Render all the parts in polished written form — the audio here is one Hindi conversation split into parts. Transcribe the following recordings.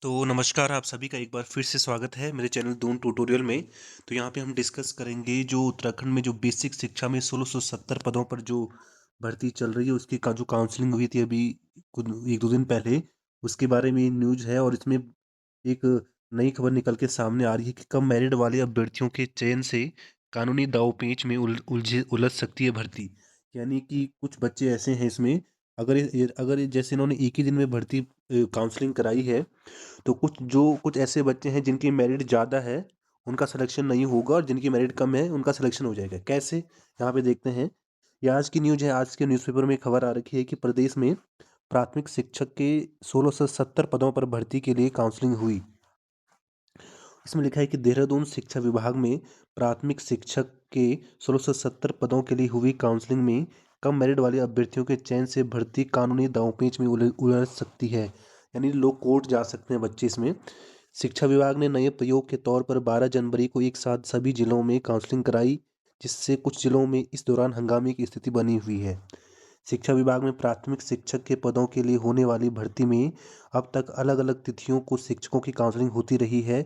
तो नमस्कार, आप सभी का एक बार फिर से स्वागत है मेरे चैनल दून ट्यूटोरियल में। तो यहाँ पे हम डिस्कस करेंगे जो उत्तराखंड में जो बेसिक शिक्षा में 1670 पदों पर जो भर्ती चल रही है उसकी जो काउंसलिंग हुई थी अभी कुछ 1-2 दिन पहले, उसके बारे में न्यूज़ है। और इसमें एक नई खबर निकल के सामने आ रही है कि कम मेरिट वाले अभ्यर्थियों के चयन से कानूनी दांव-पेच में उलझ सकती है भर्ती। यानी कि कुछ बच्चे ऐसे हैं इसमें, अगर जैसे इन्होंने एक ही दिन में भर्ती काउंसलिंग कराई है, तो कुछ ऐसे बच्चे हैं जिनकी मेरिट ज़्यादा है, उनका सिलेक्शन नहीं होगा, और जिनकी मेरिट कम है, उनका सिलेक्शन हो जाएगा। कैसे? यहाँ पे देखते हैं। ये आज की न्यूज़ है, आज के न्यूज़पेपर में खबर आ रखी है कि प्रदेश में प्राथमिक शिक्षक के 1670 पदों पर भर्ती के लिए काउंसलिंग हुई। इसमें लिखा है कि देहरादून शिक्षा विभाग में प्राथमिक शिक्षक के 1670 पदों के लिए हुई काउंसलिंग में कम मेरिट वाले अभ्यर्थियों के चयन से भर्ती कानूनी दांवपेच में उलझ सकती है। यानी लोग कोर्ट जा सकते हैं बच्चे इसमें। शिक्षा विभाग ने नए प्रयोग के तौर पर 12 जनवरी को एक साथ सभी जिलों में काउंसलिंग कराई, जिससे कुछ जिलों में इस दौरान हंगामे की स्थिति बनी हुई है। शिक्षा विभाग में प्राथमिक शिक्षक के पदों के लिए होने वाली भर्ती में अब तक अलग-अलग तिथियों को शिक्षकों की काउंसलिंग होती रही है।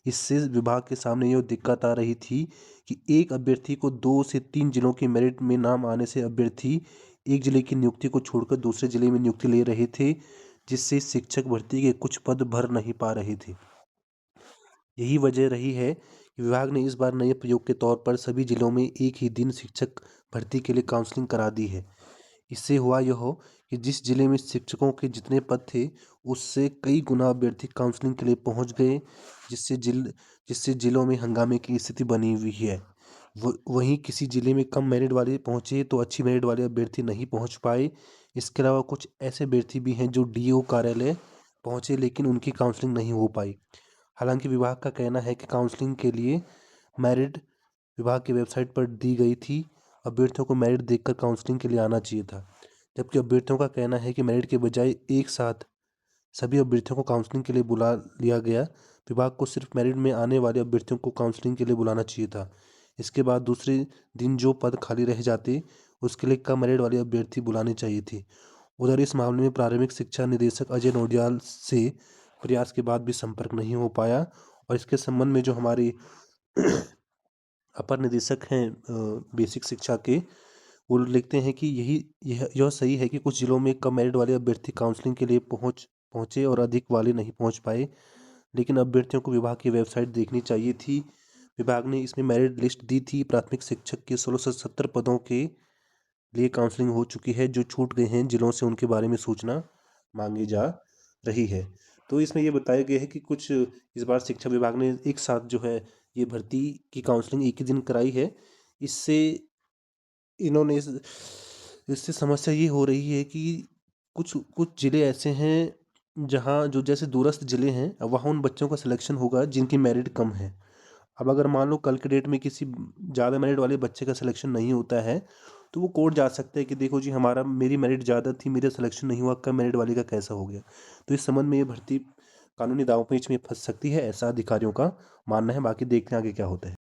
इससे विभाग के सामने ये दिक्कत आ रही थी कि एक अभ्यर्थी को 2 से 3 जिलों की मेरिट में नाम आने से अभ्यर्थी एक जिले की नियुक्ति को छोड़कर दूसरे जिले में नियुक्ति ले रहे थे, जिससे शिक्षक भर्ती के कुछ पद भर नहीं पा रहे थे। यही वजह रही है कि विभाग ने इस बार नए प्रयोग के तौर पर सभी जिलों में एक ही दिन शिक्षक भर्ती के लिए काउंसलिंग करा दी है। इससे हुआ यह हो कि जिस जिले में शिक्षकों के जितने पद थे, उससे कई गुना अभ्यर्थी काउंसलिंग के लिए पहुंच गए, जिससे जिससे जिलों में हंगामे की स्थिति बनी हुई है। वहीं किसी जिले में कम मेरिट वाले पहुंचे तो अच्छी मेरिट वाले अभ्यर्थी नहीं पहुंच पाए। इसके अलावा कुछ ऐसे अभ्यर्थी भी हैं जो डीओ कार्यालय पहुंचे, लेकिन उनकी काउंसलिंग नहीं हो पाई। हालांकि विभाग का कहना है कि काउंसलिंग के लिए मेरिट विभाग की वेबसाइट पर दी गई थी। अभ्यर्थियों को मेरिट देखकर काउंसलिंग के लिए आना चाहिए था। जबकि अभ्यर्थियों का कहना है कि मेरिट के बजाय एक साथ सभी अभ्यर्थियों को काउंसलिंग के लिए बुला लिया गया। विभाग को सिर्फ मेरिट में आने वाले अभ्यर्थियों को काउंसलिंग के लिए बुलाना चाहिए था। इसके बाद दूसरे दिन जो पद खाली रह जाते, उसके लिए कम मेरिट वाले अभ्यर्थी बुलाने चाहिए थे। उधर इस मामले में प्रारंभिक शिक्षा निदेशक अजय नौडियाल से प्रयास के बाद भी संपर्क नहीं हो पाया। और इसके संबंध में जो हमारे अपर निदेशक हैं बेसिक शिक्षा के, वो लिखते हैं कि यह सही है कि कुछ जिलों में कम मेरिट वाले अभ्यर्थी काउंसलिंग के लिए पहुंचे और अधिक वाले नहीं पहुंच पाए। लेकिन अभ्यर्थियों को विभाग की वेबसाइट देखनी चाहिए थी। विभाग ने इसमें मेरिट लिस्ट दी थी। प्राथमिक शिक्षक के 1670 पदों के लिए काउंसलिंग हो चुकी है। जो छूट गए हैं जिलों से उनके बारे में सूचना मांगी जा रही है। तो इसमें ये बताया गया है कि कुछ इस बार शिक्षा विभाग ने एक साथ जो है ये भर्ती की काउंसलिंग एक ही दिन कराई है। इससे इन्होंने इससे समस्या ये हो रही है कि कुछ कुछ ज़िले ऐसे हैं जहाँ जो जैसे दूरस्थ ज़िले हैं, वहाँ उन बच्चों का सिलेक्शन होगा जिनकी मेरिट कम है। अब अगर मान लो कल के डेट में किसी ज़्यादा मेरिट वाले बच्चे का सिलेक्शन नहीं होता है, तो वो कोर्ट जा सकते हैं कि देखो जी, मेरी मेरिट ज़्यादा थी, मेरा सिलेक्शन नहीं हुआ, कम मेरिट वाले का कैसा हो गया। तो इस संबंध में ये भर्ती कानूनी दांवपेच में फंस सकती है, ऐसा अधिकारियों का मानना है। बाकी देखते हैं आगे क्या होता है।